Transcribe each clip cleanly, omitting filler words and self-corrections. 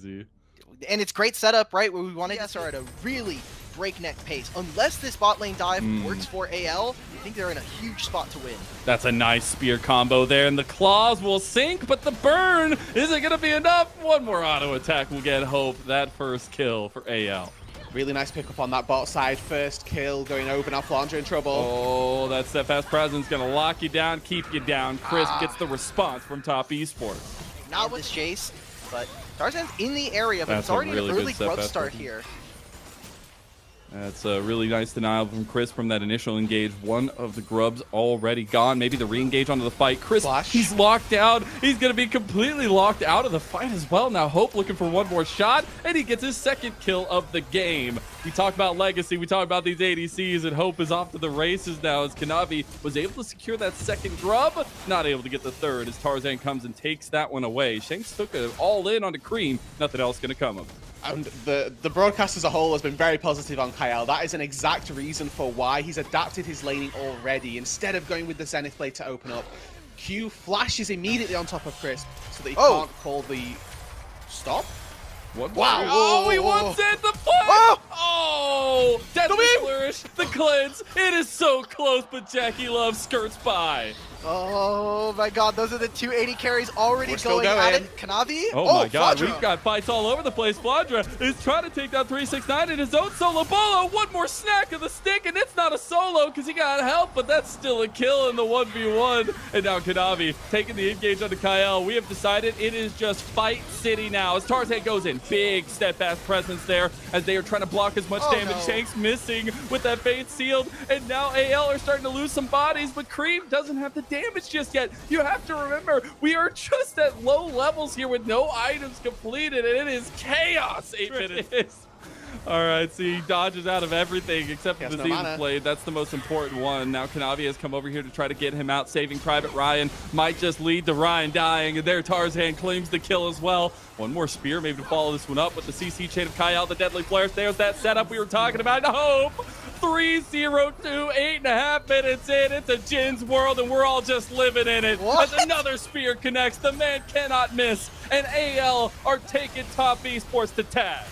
crazy. And it's great setup, right? Where we wanted to start at a really breakneck pace. Unless this bot lane dive works for AL, I think they're in a huge spot to win. That's a nice spear combo there, and the claws will sink, but the burn isn't going to be enough. One more auto attack will get Hope. That first kill for AL. Really nice pickup on that bot side. First kill going over. Now Flandre in trouble. Oh, that steadfast presence going to lock you down, keep you down. Chris gets the response from top Esports. Not with this chase, but Tarzan's in the area, but That's it's already a really an early good growth step start back. here. That's a really nice denial from Chris from that initial engage. One of the grubs already gone. Maybe the re-engage onto the fight. Chris, he's locked out. He's going to be completely locked out of the fight as well. Now Hope looking for one more shot, and he gets his second kill of the game. We talk about legacy. We talk about these ADCs, and Hope is off to the races now as Kanavi was able to secure that second grub. Not able to get the third as Tarzan comes and takes that one away. Shanks took it all in onto Cream. Nothing else going to come of it. And the broadcast as a whole has been very positive on Kyle. That is an exact reason for why he's adapted his laning already. Instead of going with the Zenith blade to open up, Q flashes immediately on top of Chris so that he can't call the stop. What? Wow! Oh, he wants it! The play! Oh! Deadly flourish! The cleanse! It is so close, but Jackie Love skirts by. Oh my god, those are the 280 carries already going at it. Kanavi? Oh my god, we've got fights all over the place. Flandre is trying to take down 369 in his own solo bolo. One more snack of the stick, and it's not a solo because he got help, but that's still a kill in the 1v1. And now Kanavi taking the engage onto Kyle. We have decided it is just fight city now as Tarzan goes in. Big steadfast presence there as they are trying to block as much damage. Shanks missing with that fate sealed, and now AL are starting to lose some bodies, but Cream doesn't have the damage just yet. You have to remember, we are just at low levels here with no items completed, and it is chaos. 8 minutes. All right, so he dodges out of everything except for the Zenith blade. That's the most important one. Now Kanavi has come over here to try to get him out. Saving Private Ryan might just lead to Ryan dying, and there Tarzan claims the kill as well. One more spear maybe to follow this one up with the CC chain of Kyle, the deadly flares. There's that setup we were talking about. Hope 3-0-2, 8.5 minutes in. It's a Jin's world, and we're all just living in it. As another spear connects, the man cannot miss, and AL are taking top Esports to tag.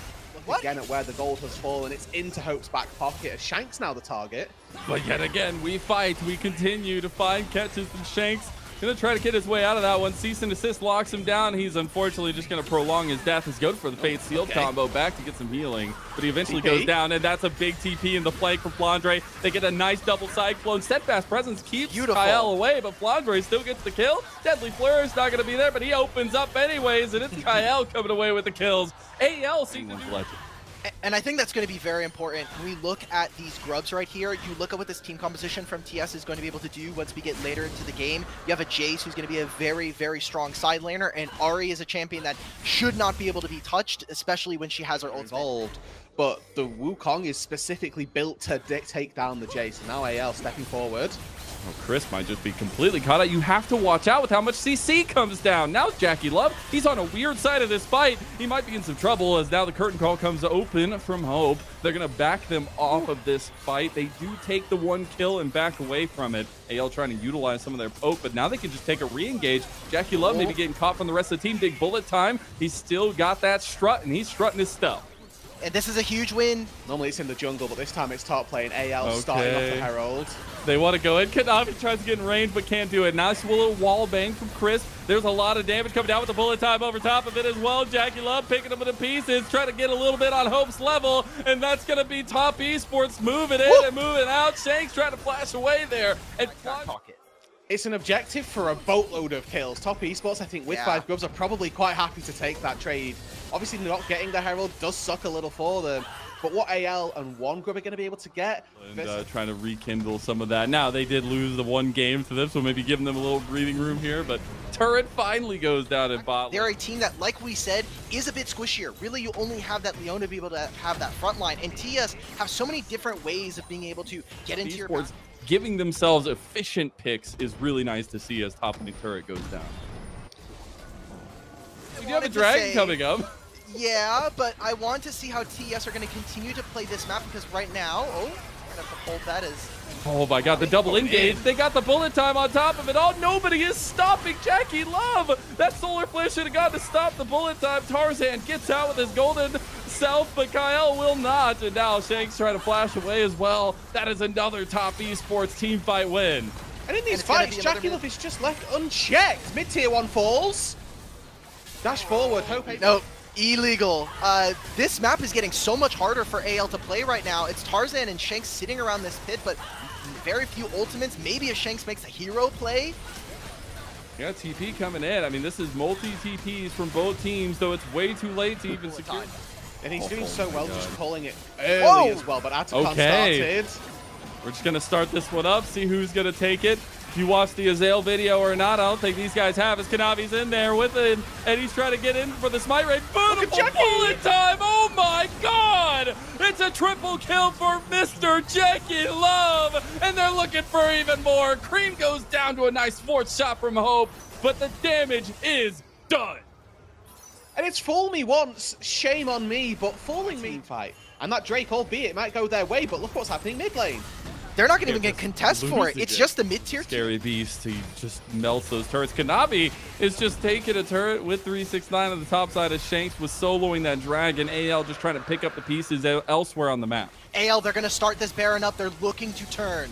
Again at where the gold has fallen, it's into Hope's back pocket. Shank's now the target. But yet again, we fight. We continue to find catches from Shanks. Gonna try to get his way out of that one. Cease and desist locks him down. He's unfortunately just gonna prolong his death. He's good for the Fate Sealed combo back to get some healing. But he eventually goes down, and that's a big TP in the flank from Flandre. They get a nice double cyclone. Steadfast presence keeps Kyle away, but Flandre still gets the kill. Deadly Flourish not gonna be there, but he opens up anyways, and it's Kyle coming away with the kills. AL seems to legend. And I think that's going to be very important. When we look at these grubs right here, you look at what this team composition from TS is going to be able to do once we get later into the game. You have a Jace who's going to be a very, very strong side laner, and Ahri is a champion that should not be able to be touched, especially when she has her ultimate. But the Wukong is specifically built to take down the Jace. And now AL stepping forward. Oh, Chris might just be completely caught out. You have to watch out with how much CC comes down. Now Jackie Love, he's on a weird side of this fight. He might be in some trouble as now the curtain call comes open from Hope. They're going to back them off of this fight. They do take the one kill and back away from it. AL trying to utilize some of their poke, but now they can just take a re-engage. Jackie Love maybe getting caught from the rest of the team. Big bullet time. He's still got that strut, and he's strutting his stuff. And this is a huge win. Normally it's in the jungle, but this time it's top playing. AL starting off the Herald. They want to go in. Kanavi tries to get in range, but can't do it. Nice little wall bang from Chris. There's a lot of damage coming down with the bullet time over top of it as well. Jackie Love picking them into pieces, trying to get a little bit on Hope's level, and that's going to be top Esports moving in and moving out. Shanks trying to flash away there. And it's an objective for a boatload of kills. Top Esports, I think, with 5 grubs are probably quite happy to take that trade. Obviously, not getting the Herald does suck a little for them. But what AL and 1 grub are going to be able to get? And trying to rekindle some of that. Now, they did lose the one game to this, so maybe giving them a little breathing room here. But Turret finally goes down in bot lane. They're a team that, like we said, is a bit squishier. Really, you only have that Leon to be able to have that front line. And TS have so many different ways of being able to get into your back. Giving themselves efficient picks is really nice to see as top lane turret goes down. We do have a dragon coming up. Yeah, but I want to see how TES are going to continue to play this map because right now, gonna have to hold that as... Oh my god, the double engage. They got the bullet time on top of it all. Nobody is stopping Jackie Love. That solar flare should have gone to stop the bullet time. Tarzan gets out with his golden self, but Kyle will not. And now Shanks trying to flash away as well. That is another top esports team fight win. And in these fights, Jackie Love is just left unchecked. Mid-tier 1 falls. Dash forward, hope. No, illegal. This map is getting so much harder for AL to play right now. It's Tarzan and Shanks sitting around this pit, but very few ultimates. Maybe if Shanks makes a hero play. Yeah, TP coming in. I mean, this is multi-TPs from both teams, though it's way too late to even secure. And he's doing so well, just calling it early as well, but Atacon started. We're just going to start this one up, see who's going to take it. If you watch the Azael video or not, I don't think these guys have, as Kanavi's in there with it, and he's trying to get in for the smite rate. Beautiful bullet time! Oh my god! It's a triple kill for Mr. Jackie Love, and they're looking for even more. Cream goes down to a nice fourth shot from Hope, but the damage is done. And it's fool me once, shame on me, but fooling me fight. And that Drake, albeit, might go their way, but look what's happening mid lane. They're not going to even get contest for it. It's just the mid-tier Scary beast. He just melts those turrets. Kanavi is just taking a turret with 369 on the top side as Shanks was soloing that dragon. AL just trying to pick up the pieces elsewhere on the map. AL, they're going to start this Baron up. They're looking to turn.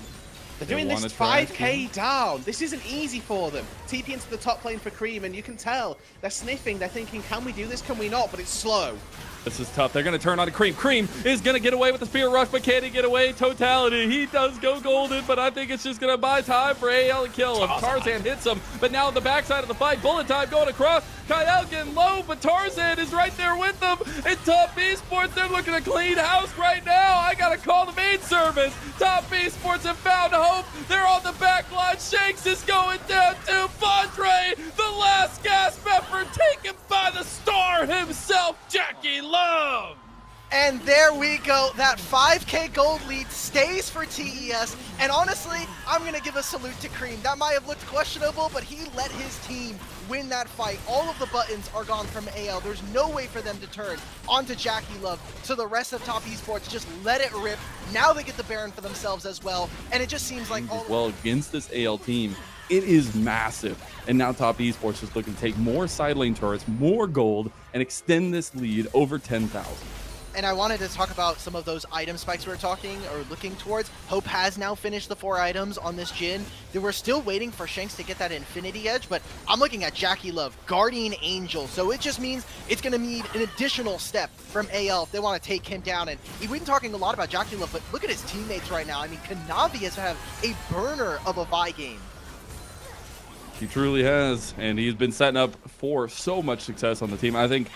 They're doing this 5k down. This isn't easy for them. TP into the top lane for Cream, and you can tell they're sniffing. They're thinking, can we do this? Can we not? But it's slow. This is tough. They're going to turn on to Cream. Cream is going to get away with the Spear Rush, but can he get away? Totality. He does go golden, but I think it's just going to buy time for AL to kill him. Tarzan hits him, but now on the backside of the fight, bullet time going across. Kyle getting low, but Tarzan is right there with them. And Top Esports, they're looking to clean house right now. I got to call the main service. Top Esports have found hope. They're on the back line. Shanks is going down to Fondre. The last gasp effort taken by the star himself, Jackie Love. And there we go. That 5k gold lead stays for TES. And honestly, I'm going to give a salute to Cream. That might have looked questionable, but he let his team win that fight. All of the buttons are gone from AL. There's no way for them to turn onto Jackie Love. So the rest of Top Esports just let it rip. Now they get the Baron for themselves as well. And it just seems like all well against this AL team. It is massive. And now Top Esports is looking to take more side lane turrets, more gold, and extend this lead over 10,000. And I wanted to talk about some of those item spikes we were talking or looking towards. Hope has now finished the 4 items on this Jhin. They were still waiting for Shanks to get that Infinity Edge, but I'm looking at Jackie Love, Guardian Angel. So it just means it's going to need an additional step from AL if they want to take him down. And we've been talking a lot about Jackie Love, but look at his teammates right now. I mean, Kanavi has to have a burner of a Vi game. He truly has, and he's been setting up for so much success on the team. I think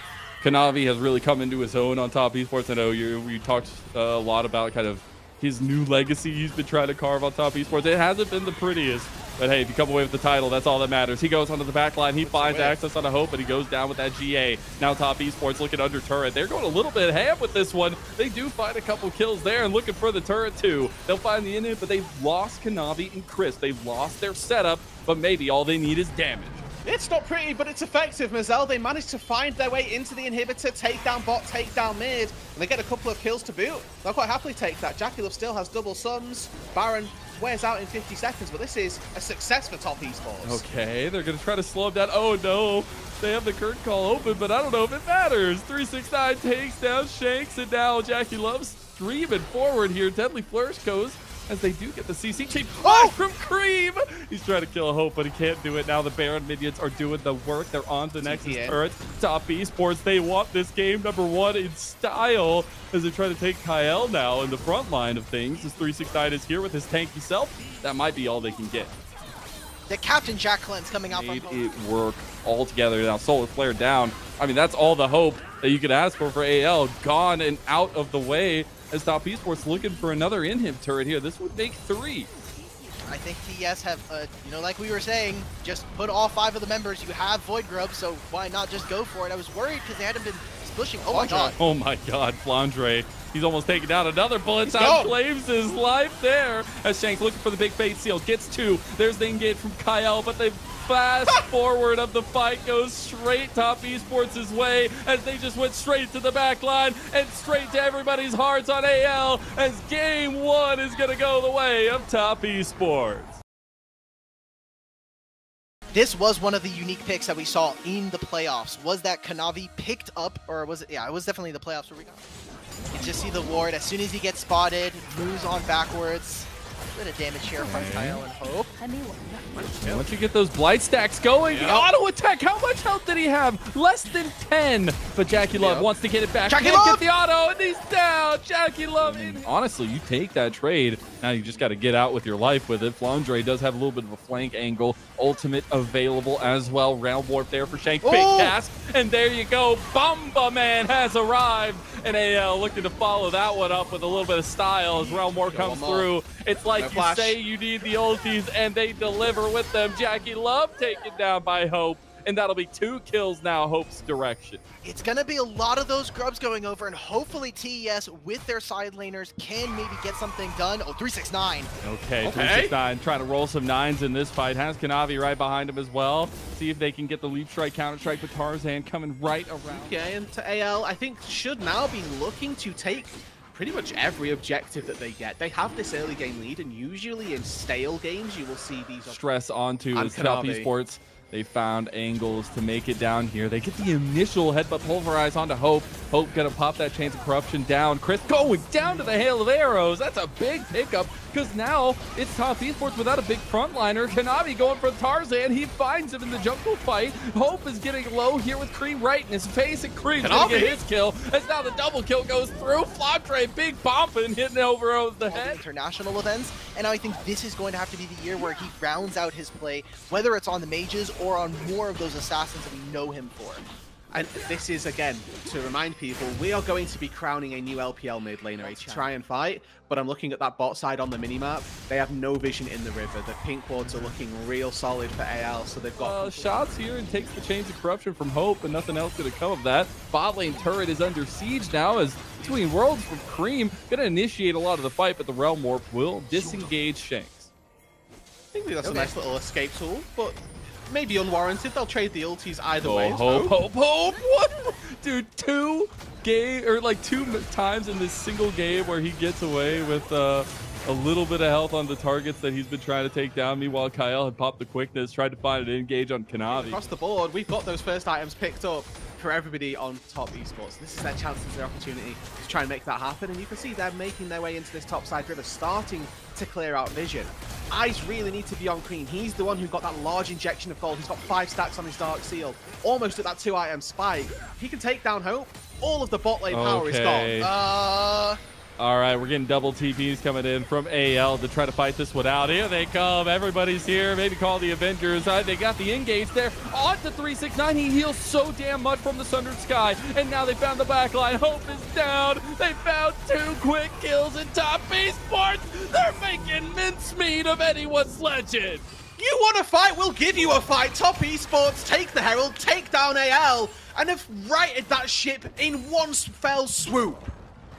Kanavi has really come into his own on Top Esports. I know we talked a lot about kind of his new legacy he's been trying to carve on Top Esports. It hasn't been the prettiest, but hey, if you come away with the title, that's all that matters. He goes onto the back line, he finds access on a Hope, and he goes down with that GA. Now Top Esports looking under turret. They're going a little bit ham with this one. They do find a couple kills there and looking for the turret too. They'll find the inhib, but they've lost Kanavi and Chris. They've lost their setup, but maybe all they need is damage. It's not pretty, but it's effective. Mazel, they managed to find their way into the inhibitor, take down bot, take down mid, and they get a couple of kills to boot. They'll quite happily take that. Jackie Love still has double sums. Baron wears out in 50 seconds, but this is a success for Top Esports. Okay, they're going to try to slow him down. Oh no, they have the curtain call open, but I don't know if it matters. 369 takes down Shanks, and now Jackie Love's streaming forward here. Deadly Flourish goes as they do get the CC chain from Cream. He's trying to kill a Hope, but he can't do it. Now the Baron minions are doing the work. They're on to the next turret. Top Esports, they want this game #1 in style as they try to take Kyle now in the front line of things. As 369 is here with his tanky self. That might be all they can get. The Captain Jack Cleanse coming out from Hope. Made it work all together. Now Solar Flare down. I mean, that's all the hope that you could ask for AL. Gone and out of the way as Top Esports looking for another inhib turret here. This would make 3. I think TES have, like we were saying, just put all 5 of the members. You have Void Grub, so why not just go for it? I was worried because they hadn't been pushing. Oh my god. Oh my god, Flandre. He's almost taking down another bullet time. Claims his life there as Shanks looking for the big fate seal. Gets 2. There's the engage from Kyle, but they've fast forward of the fight goes straight top Esports' way as they just went straight to the back line and straight to everybody's hearts on AL as game one is going to go the way of top Esports. This was one of the unique picks that we saw in the playoffs. Was that Kanavi picked up, or was it? Yeah, it was definitely the playoffs where we got. You can just see the ward as soon as he gets spotted, moves on backwards. A bit of damage here from Kyle and Hope. Yeah, once you get those blight stacks going, the auto attack, how much health did he have? Less than 10. But Jackie Love wants to get it back. Jackie Can't Love! get the auto, and he's down. Jackie Love. Honestly, you take that trade. Now you just got to get out with your life with it. Flandre does have a little bit of a flank angle. Ultimate available as well. Round warp there for Shank. Big cast. And there you go. Bamba Man has arrived. And AL looking to follow that one up with a little bit of style as Round warp comes through. It's like you say you need the ultis, and they deliver with them. Jackie Love taken down by Hope. And that'll be 2 kills now, Hope's direction. It's going to be a lot of those grubs going over, and hopefully TES with their side laners can maybe get something done. Oh, 369. Okay, 369 trying to roll some 9s in this fight. Has Kanavi right behind him as well. See if they can get the leap strike, counter strike with Tarzan coming right around. Okay, and to AL, I think should now be looking to take pretty much every objective that they get. They have this early game lead, and usually in stale games, you will see these stress onto as top Esports. They found angles to make it down here. They get the initial headbutt pulverize onto Hope. Hope gonna pop that Chains of Corruption down. Chris going down to the hail of arrows. That's a big pickup because now it's top Esports without a big frontliner. Kanavi going for Tarzan. He finds him in the jungle fight. Hope is getting low here with Cream right in his face, and Cream's gonna get his kill. As now the double kill goes through. Flandre, big bumping, hitting over the head. International events, and I think this is going to have to be the year where he rounds out his play, whether it's on the mages or on more of those assassins that we know him for. And this is, again, to remind people, we are going to be crowning a new LPL mid laner to try and fight, but I'm looking at that bot side on the minimap. They have no vision in the river. The pink wards are looking real solid for AL, so they've got... shots here and takes the Chains of Corruption from Hope, and nothing else going to come of that. Bot lane turret is under siege now as Between Worlds from Cream going to initiate a lot of the fight, but the Realm Warp will disengage Shanks. I think that's a nice little escape tool, but... maybe unwarranted. They'll trade the ultis either way. Hope. What? Dude, 2 times in this single game where he gets away with a little bit of health on the targets that he's been trying to take down. Meanwhile, Kyle had popped the quickness, tried to find an engage on Kanavi. Across the board, we've got those first items picked up for everybody on top Esports. This is their chance, this is their opportunity to try and make that happen. And you can see they're making their way into this top side river, starting to clear out vision. Eyes really need to be on Cream. He's the one who got that large injection of gold. He's got 5 stacks on his Dark Seal, almost at that 2-item spike. He can take down Hope. All of the bot lane power is gone. All right, we're getting double TPs coming in from AL to try to fight this one out. Here they come. Everybody's here. Maybe call the Avengers. They got the engage there. On to 369. He heals so damn much from the Sundered Sky. And now they found the back line. Hope is down. They found 2 quick kills in top Esports. They're making mincemeat of anyone's legend. You want to fight? We'll give you a fight. Top Esports, take the Herald, take down AL, and have righted that ship in one fell swoop.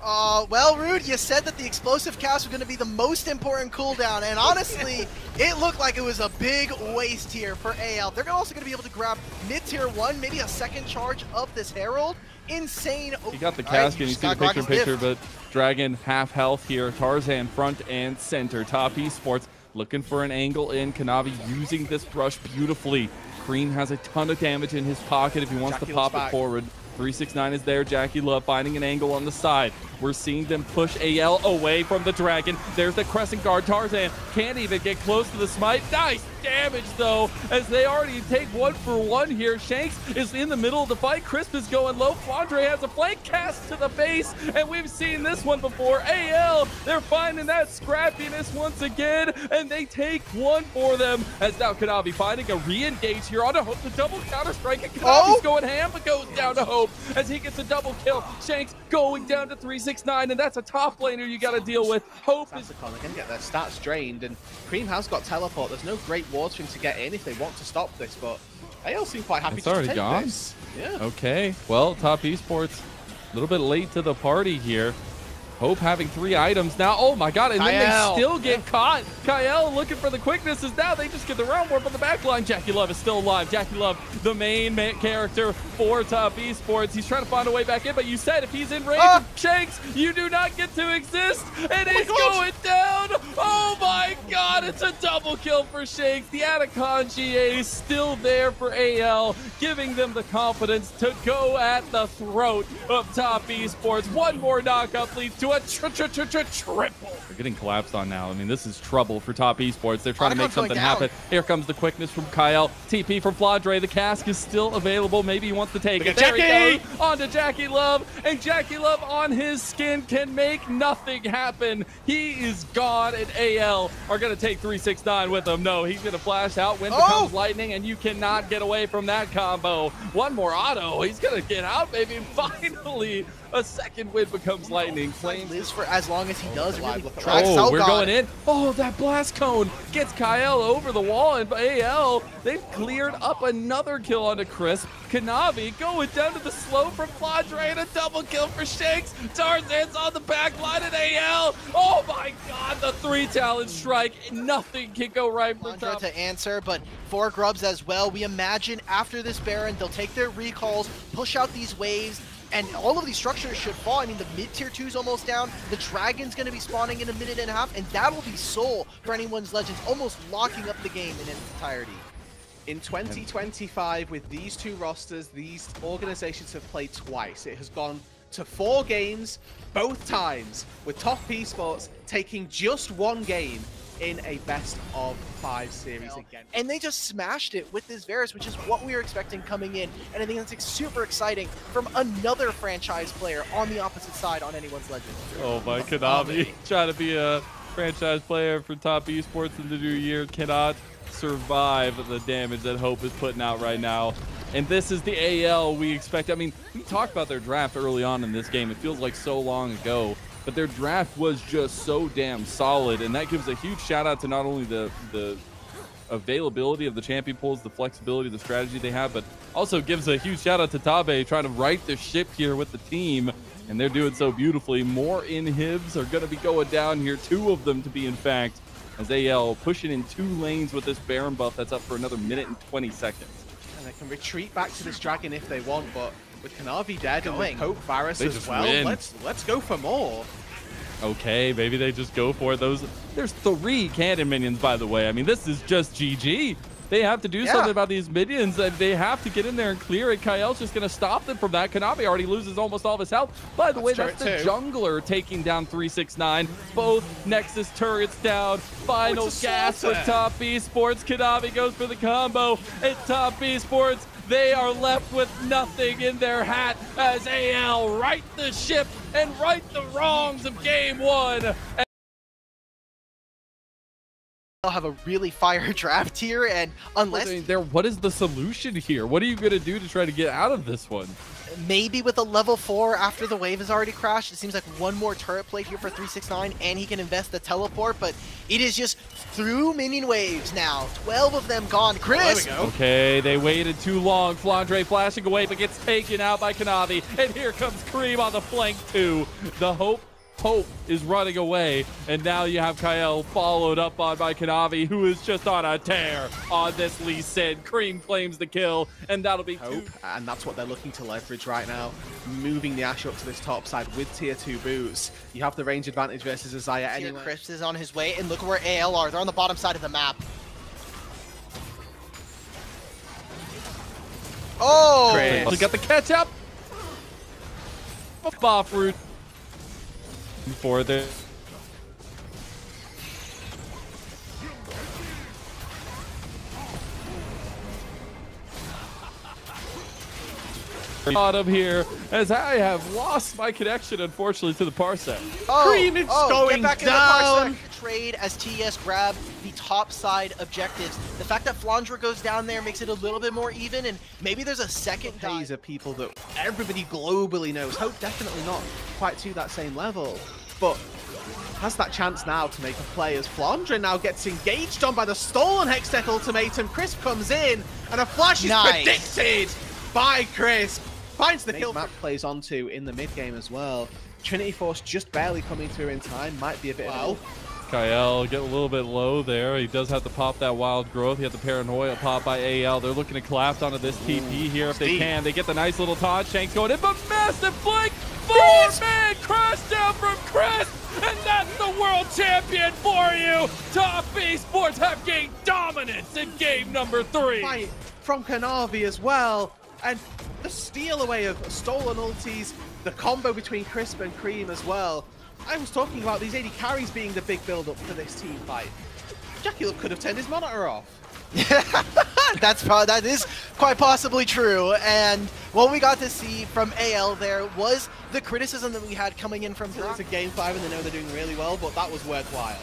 Well, Rude, you said that the explosive cast was going to be the most important cooldown, and honestly, it looked like it was a big waste here for AL. They're also going to be able to grab mid-tier 1, maybe a second charge of this Herald. Insane. He got the cast, and you see the picture, but Dragon half health here. Tarzan front and center. Top Esports looking for an angle in. Kanavi using this brush beautifully. Cream has a ton of damage in his pocket if he wants to pop it forward. 369 is there. Jackie Love finding an angle on the side. We're seeing them push AL away from the Dragon. There's the Crescent Guard. Tarzan can't even get close to the smite. Nice damage, though, as they already take 1 for 1 here. Shanks is in the middle of the fight. Crisp is going low. Flandre has a flank cast to the base, and we've seen this one before. AL, they're finding that scrappiness once again, and they take 1 for them, as now Kanavi finding a re-engage here on Hope. The double counter-strike, and Kanavi's going ham, but goes down to Hope as he gets a double kill. Shanks going down to 369, and that's a top laner you got to deal with. Hope is going to get their stats drained, and Cream has got teleport. There's no great wards for him to get in if they want to stop this, but AL seem quite happy to take gone. This. Yeah. Okay, well, top Esports a little bit late to the party here. Hope having 3 items now. Oh my god, and then they still get caught. Kyle looking for the quickness is now they just get the round warp on the back line. Jackie Love is still alive. Jackie Love, the main character for Top Esports. He's trying to find a way back in, but you said if he's in range of Shanks, you do not get to exist. And he's going down. Oh my god, it's a double kill for Shanks. The Anaconji is still there for AL, giving them the confidence to go at the throat of Top Esports. One more knockup leads to a triple. They're getting collapsed on now. I mean, this is trouble for Top Esports. They're trying to make something happen. Here comes the quickness from Kyle. TP from Flandre. The cask is still available. Maybe he wants to take it. There he goes. On to Jackie Love. And Jackie Love on his skin can make nothing happen. He is gone, and AL are going to take 369 with him. No, he's going to flash out. Wind becomes lightning, and you cannot get away from that combo. One more auto. He's going to get out, baby. Finally, a second wind becomes lightning. Flames lives for as long as he does. Really we're going in. Oh, that blast cone gets Kyle over the wall, and AL, they've cleared up another kill onto Crisp. Kanavi going down to the slow from Flandre, and a double kill for Shanks. Tarzan's on the back line at AL. Oh my god, the 3 talent strike. Nothing can go right for Top. To answer, but 4 grubs as well. We imagine after this Baron, they'll take their recalls, push out these waves, and all of these structures should fall. I mean, the mid-tier 2 is almost down. The Dragon's going to be spawning in a minute and a half, and that'll be Soul for anyone's Legends, almost locking up the game in its entirety. In 2025, with these 2 rosters, these organizations have played twice. It has gone to 4 games, both times, with Top Esports taking just 1 game in a best-of-5 series again. And they just smashed it with this Varus, which is what we were expecting coming in. And I think that's super exciting from another franchise player on the opposite side on anyone's Legend. Oh my, Kanavi trying to be a franchise player for Top Esports in the new year cannot survive the damage that Hope is putting out right now. And this is the AL we expect. I mean, we talked about their draft early on in this game. It feels like so long ago. But their draft was just so damn solid, and that gives a huge shout out to not only the availability of the champion pools, the flexibility, the strategy they have, but also gives a huge shout out to Tabe trying to right the ship here with the team, and they're doing so beautifully. More inhibs are going to be going down here, 2 of them to be in fact, as AL pushing in 2 lanes with this Baron buff that's up for another minute and 20 seconds. And they can retreat back to this Dragon if they want, but with Kanavi dead and with Hope Varus as well, let's go for more. Okay, maybe they just go for it. There's 3 cannon minions, by the way. I mean, this is just GG. They have to do something about these minions, and they have to get in there and clear it. Kyle's just going to stop them from that. Kanavi already loses almost all of his health. By the way, that's the jungler taking down 369. Both Nexus turrets down. Final gas for Top Esports. Kanavi goes for the combo, and Top Esports, they are left with nothing in their hat as AL right the ship and right the wrongs of game 1. They'll have a really fire draft here, and unless what is the solution here? What are you gonna do to try to get out of this one? Maybe with a level 4 after the wave has already crashed. It seems like 1 more turret plate here for 369, and he can invest the teleport, but it is just through minion waves now. 12 of them gone. Chris! Okay, they waited too long. Flandre flashing away, but gets taken out by Kanavi, and here comes Cream on the flank too. The Hope is running away, and now you have Kyle followed up on by Kanavi, who is just on a tear on this Lee Sin. Cream claims the kill, and that'll be Hope, and that's what they're looking to leverage right now, moving the Ashe up to this top side with tier 2 boots. You have the range advantage versus Azaya anyway. Chris is on his way, and look where AL are. They're on the bottom side of the map. Oh! Chris got the catch up. Buff route. For the bottom here, as I have lost my connection, unfortunately, to the Parsec. Cream is going get back down. In the Parsec trade as TES grab the top side objectives. The fact that Flandre goes down there makes it a little bit more even, and maybe there's a second dive. These are people that everybody globally knows. Hope definitely not quite to that same level, but has that chance now to make a play as Flandre now gets engaged on by the stolen Hextech ultimatum. Crisp comes in, and a flash is predicted by Crisp. Finds the kill. Map plays onto in the mid game as well. Trinity Force just barely coming through in time might be a bit of Kyle get a little bit low there. He does have to pop that wild growth. He had the paranoia pop by AL. They're looking to collapse onto this TP here if they can. They get the nice little taunt. Shanks going in, but massive flank. Four-man crash down from Chris, and that's the world champion for you. Top Esports have gained dominance in game number 3. Fight from Kanavi as well, and the steal away of stolen ultis, the combo between Crisp and Cream as well. I was talking about these AD carries being the big build-up for this team fight. Jackie could have turned his monitor off. That is quite possibly true, and what we got to see from AL there was the criticism that we had coming in from It's a game 5 and they know they're doing really well, but that was worthwhile.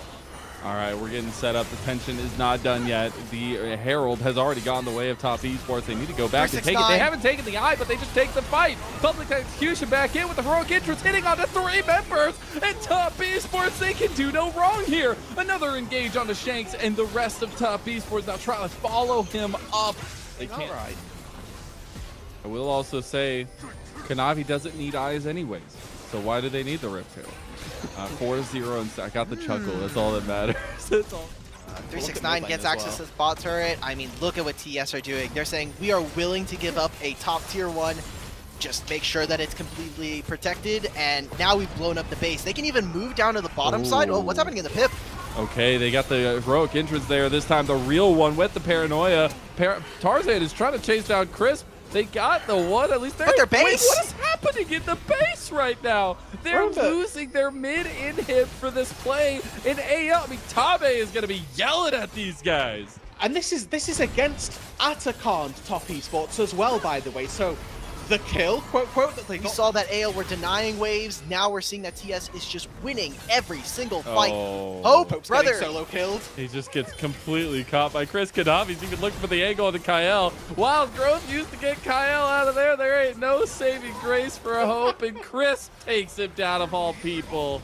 All right, we're getting set up. The tension is not done yet. The Herald has already gone the way of Top Esports. They need to go back and take it. They haven't taken the eye, but they just take the fight. Public Execution back in with the heroic entrance, hitting onto 3 members. And Top Esports, they can do no wrong here. Another engage onto Shanks, and the rest of Top Esports now trying to follow him up. They can't. Right. I will also say, Kanavi doesn't need eyes anyways. So why do they need the Riptail? 4-0, and I got the chuckle. That's all that matters. That's all. 369 gets access to the spot turret. I mean, look at what TES are doing. They're saying we are willing to give up a top tier 1. Just make sure that it's completely protected. And now we've blown up the base. They can even move down to the bottom side. Oh, what's happening in the pip? Okay, they got the heroic entrance there. This time the real one with the paranoia. Tarzan is trying to chase down Crisp. They got the one, at least they're... But their base! Wait, what is happening in the base right now? They're losing their mid-inhib for this play in AL. I mean, Tabe is going to be yelling at these guys. And this is against Atacon Top Esports as well, by the way. So the kill, quote, quote, that they got. We saw that AL were denying waves. Now we're seeing that TS is just winning every single fight. Hope's brother. Solo killed. He just gets completely caught by Chris Kanavi. He's even looking for the angle on the Kyle. Wild Growth used to get Kyle out of there. There ain't no saving grace for a Hope, and Chris takes him down of all people.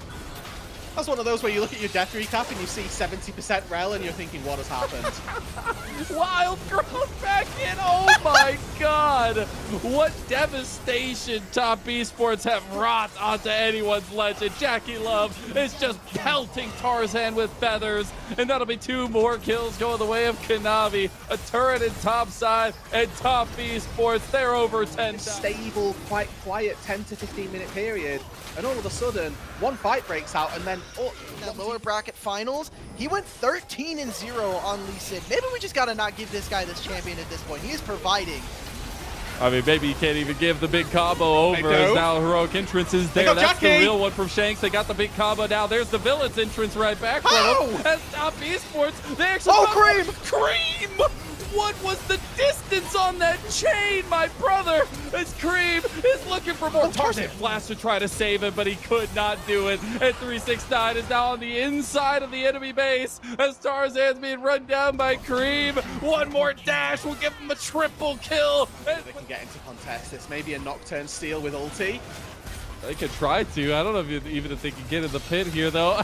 That's one of those where you look at your death recap and you see 70% rel and you're thinking, what has happened? Wild Growth back in. Oh my god. What devastation Top Esports have wrought onto anyone's legend. Jackie Love is just pelting Tarzan with feathers. And that'll be 2 more kills going the way of Kanavi. A turret in top side, and Top Esports, they're over 10. Stable, quite quiet 10 to 15 minute period. And all of a sudden, one fight breaks out, and then that lower bracket finals, he went 13-0 on Lee Sin. Maybe we just gotta not give this guy this champion at this point. He is providing. I mean, maybe you can't even give the big combo over as now heroic entrance is there. That's the real one from Shanks. They got the big combo now. There's the villain's entrance right back from him. That's Top Esports. They actually Cream! Cream! What was the distance on that chain, my brother? As Cream is looking for more. Tarzan flashed to try to save him, but he could not do it. And 369 is now on the inside of the enemy base as Tarzan's being run down by Cream. One more dash will give him a triple kill. They can get into contest. It's maybe a Nocturne steal with ulti. They could try to. I don't know if they can get in the pit here, though.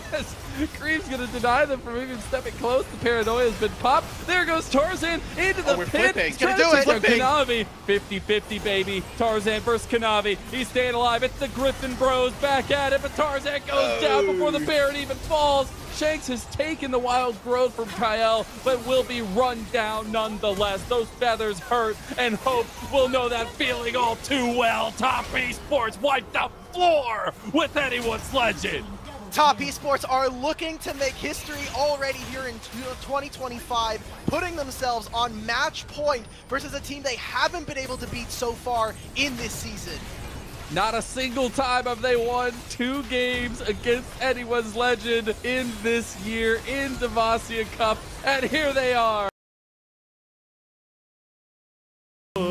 Cream's going to deny them from even stepping close. The paranoia has been popped. There goes Tarzan into the pit. He's going to do it. Kanavi. 50-50, baby. Tarzan versus Kanavi. He's staying alive. It's the Griffin Bros back at it, but Tarzan goes down before the Baron even falls. Shanks has taken the wild growth from Kyle, but will be run down nonetheless. Those feathers hurt, and Hope will know that feeling all too well. Top Esports wiped the floor with anyone's legend. Top Esports are looking to make history already here in 2025, putting themselves on match point versus a team they haven't been able to beat so far in this season. Not a single time have they won 2 games against anyone's legend in this year in Devasia Cup, and here they are.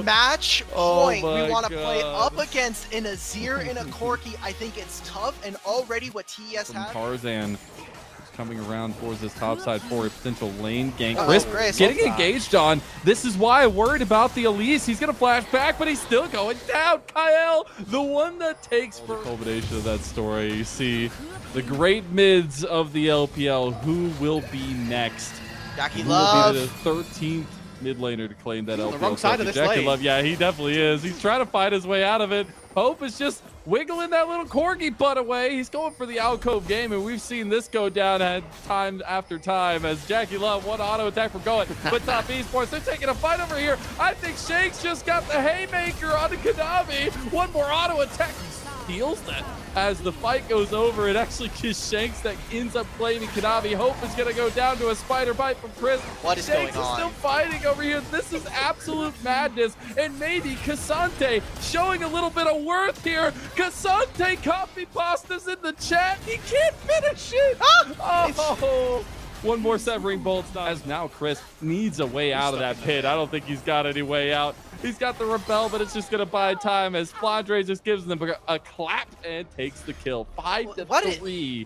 Match point. We want to play up against an Azir and a Corki. I think it's tough, and already what TES has. Tarzan is coming around towards this top side for a potential lane gank. Chris getting engaged on. This is why I'm worried about the Elise. He's going to flash back, but he's still going down. Kyle, the one that takes for the culmination of that story. You see the great mids of the LPL. Who will be next? Jackie Love. Who will be the 13th mid laner to claim that on LPL. the wrong side of this lane. Love, yeah, he definitely is. He's trying to fight his way out of it. Hope is just wiggling that little corgi butt away. He's going for the alcove game, and we've seen this go down at time after time as Jackie Love, one auto attack for going. But top Esports, they're taking a fight over here. I think Shanks just got the haymaker on the Kanavi. One more auto attack. Steals that as the fight goes over. It actually is Shanks that ends up claiming Kanavi. Hope is going to go down to a spider bite from Chris. What is Shanks going on? is still fighting over here. This is absolute madness. And maybe Cassante showing a little bit of worth here. Cassante copy pastas in the chat. He can't finish it. Oh. One more severing bolts as now Chris needs a way out of that pit. I don't think he's got any way out. He's got the repel, but it's just going to buy time as Flandre just gives them a clap and takes the kill. 5-3.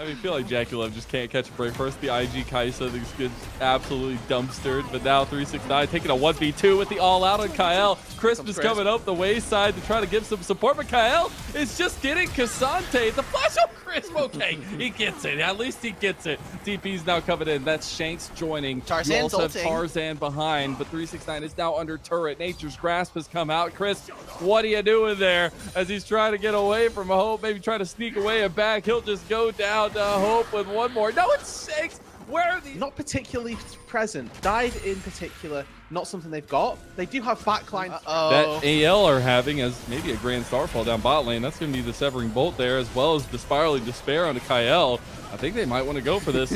I feel like Jackie Love just can't catch a break. First, the IG Kaisa gets absolutely dumpstered, but now 369 taking a 1v2 with the all-out on Kyle. Crisp is coming up the wayside to try to give some support, but Kyle is just getting Cassante. The flash of Crisp, okay, he gets it. At least he gets it. TP's now coming in. That's Shanks joining. Tarzan's you also have ulting. Tarzan behind, but 369 is now under turret. Nature's Grasp has come out. Chris, what are you doing there? As he's trying to get away from Hope, maybe try to sneak away and back. He'll just go down to Hope with one more. No, it's Shanks. Where are these? Not particularly present. Dive in particular, not something they've got. They do have backline. That AL are having as maybe a Grand Starfall down bot lane. That's going to be the Severing Bolt there, as well as the Spiraling Despair onto Kyle. I think they might want to go for this.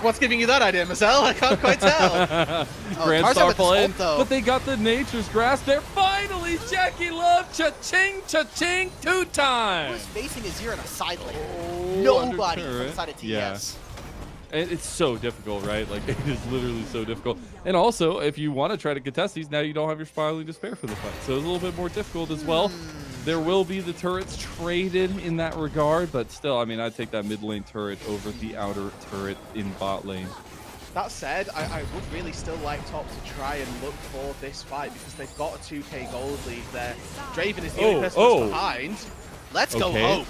What's giving you that idea, Marcel? I can't quite tell. Grand Starfall in, but they got the Nature's Grasp there. Finally, Jackie Love, cha-ching, cha-ching, 2 times. Who's facing Azir in a side lane? Nobody from the side of TES. Yeah. And it's so difficult, right? Like, it is literally so difficult. And also, if you want to try to contest these, now you don't have your Spiraling Despair for the fight. So it's a little bit more difficult as well. There will be the turrets traded in that regard, but still, I mean, I'd take that mid lane turret over the outer turret in bot lane. That said, I would really still like Top to try and look for this fight because they've got a 2k gold lead there. Draven is the only person that's behind. Let's go Hope.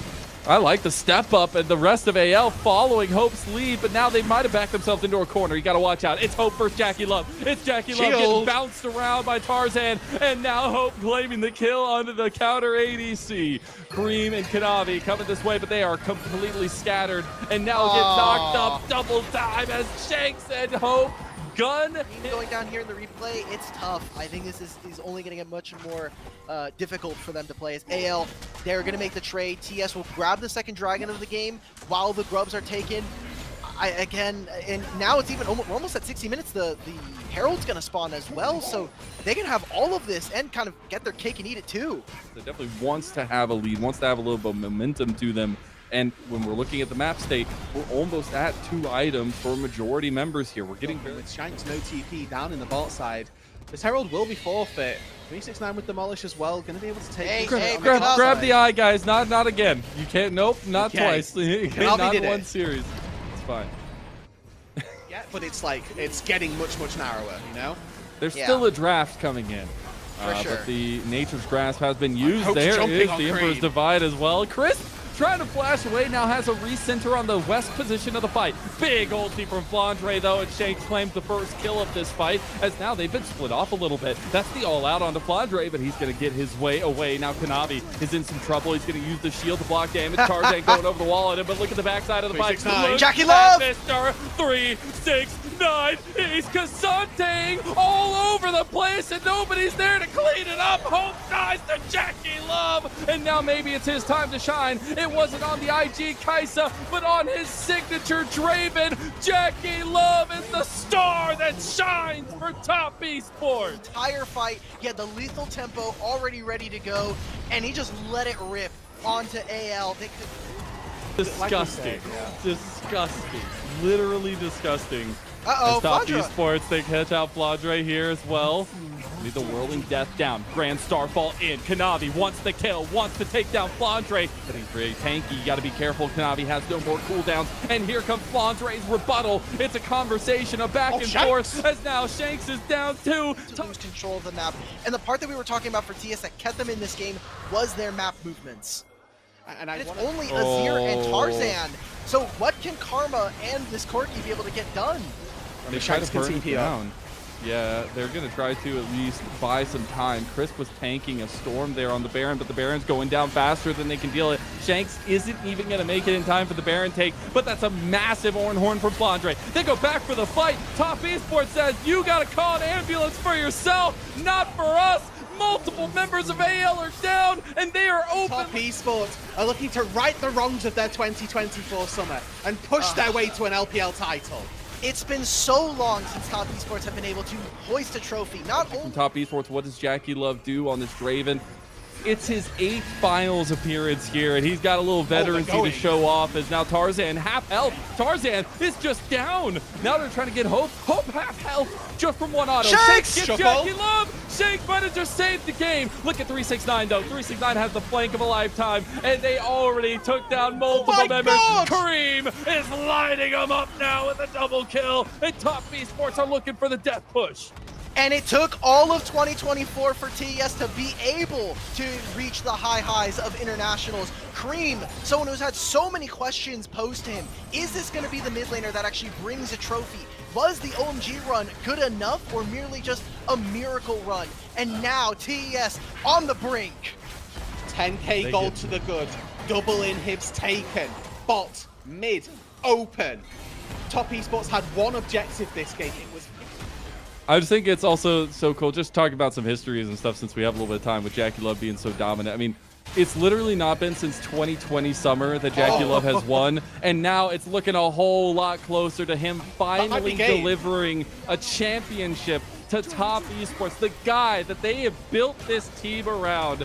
I like the step up and the rest of AL following Hope's lead, but now they might have backed themselves into a corner. You got to watch out. It's Hope versus Jackie Love. It's Jackie Love getting bounced around by Tarzan, and now Hope claiming the kill onto the counter ADC. Cream and Kanavi coming this way, but they are completely scattered, and now get knocked up double time as Shanks and Hope gun. Going down here in the replay, it's tough. I think this is only going to get much more difficult for them to play. As AL, they're going to make the trade. TS will grab the second dragon of the game while the grubs are taken. And now it's even we're almost at 60 minutes. The Herald's going to spawn as well, so they can have all of this and kind of get their cake and eat it too. They definitely wants to have a lead, wants to have a little bit of momentum to them. And when we're looking at the map state, we're almost at 2 items for majority members here. We're getting with Shanks no TP down in the bot side. This Herald will be forfeit. 369 with Demolish as well. Going to be able to take. Grab the eye, guys. Not again. You can't. Nope. Not twice. Not in one series. It's fine. Yeah, but it's like it's getting much narrower. You know. There's still a draft coming in. Sure. But the Nature's Grasp has been used. There is the Emperor's Divide as well. Chris trying to flash away, now has a recenter on the west position of the fight. Big ulti from Flandre though, and Shanks claims the first kill of this fight, as now they've been split off a little bit. That's the all-out onto Flandre, but he's going to get his way away. Now Kanavi is in some trouble. He's going to use the shield to block damage. Tarzan going over the wall at him, but look at the backside of the fight. Jackie Love! Mr. 369, he's Cassante all over the place, and nobody's there to clean it up. Hope dies to Jackie Love, and now maybe it's his time to shine. It wasn't on the IG Kaisa, but on his signature Draven. Jackie Love is the star that shines for top Esports. Entire fight, he had the lethal tempo already ready to go, and he just let it rip onto AL. Disgusting. Disgusting. Literally disgusting. Uh-oh, Top Flandre. Esports, they catch out Flandre here as well. Need the Whirling Death down. Grand Starfall in. Kanavi wants the kill, wants to take down Flandre, but he's very tanky. You got to be careful. Kanavi has no more cooldowns, and here comes Flandre's rebuttal. It's a conversation, a back and forth, as now Shanks is down too. To lose control of the map. And the part that we were talking about for TS that kept them in this game was their map movements. And it's only Azir and Tarzan. So what can Karma and this Corki be able to get done? They try to burn him down. Yeah, they're going to try to at least buy some time. Crisp was tanking a storm there on the Baron, but the Baron's going down faster than they can deal it. Shanks isn't even going to make it in time for the Baron take, but that's a massive Oran Horn from Flandre. They go back for the fight. Top Esports says, you got to call an ambulance for yourself, not for us. Multiple members of AL are down, and they are open. Top Esports are looking to right the wrongs of their 2024 summer and push their way to an LPL title. It's been so long since Top Esports have been able to hoist a trophy. Not only from Top Esports, what does Jackie Love do on this Draven? It's his 8th finals appearance here, and he's got a little veterancy to show off as now Tarzan half health. Tarzan is just down. Now they're trying to get Hope. Hope half health just from one auto. Shanks gets Jackie Love. Shanks might have just saved the game. Look at 369 though. 369 has the flank of a lifetime, and they already took down multiple members. Kareem is lighting them up now with a double kill, and Top Esports are looking for the death push. And it took all of 2024 for TES to be able to reach the high highs of internationals. Cream, someone who's had so many questions posed to him. Is this going to be the mid laner that actually brings a trophy? Was the OMG run good enough or merely just a miracle run? And now TES on the brink. 10k gold to the good. Double inhibs taken. Bot, mid, open. Top Esports had one objective this game. It was I just think it's also so cool. Just talking about some histories and stuff since we have a little bit of time with Jackie Love being so dominant. I mean, it's literally not been since 2020 summer that Jackie Love has won, and now it's looking a whole lot closer to him finally delivering a championship to Top Esports. The guy that they have built this team around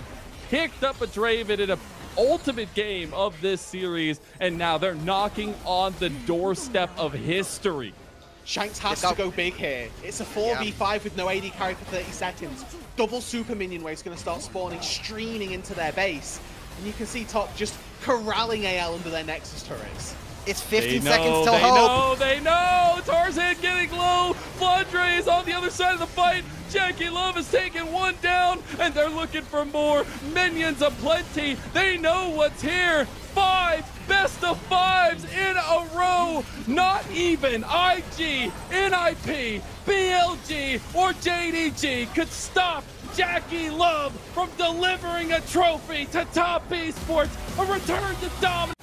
picked up a Draven in an ultimate game of this series, and now they're knocking on the doorstep of history. Shanks has to go big here. It's a 4v5 with no AD carry for 30 seconds. Double super minion wave is going to start spawning, streaming into their base. And you can see Top just corralling AL under their Nexus turrets. It's 15 seconds till hope. They know. Tarzan getting low. Flandre is on the other side of the fight. Jackie Love is taking one down, and they're looking for more. Minions aplenty. They know what's here. 5 best of 5s in a row. Not even IG, NIP, BLG, or JDG could stop Jackie Love from delivering a trophy to Top Esports. A return to dominance.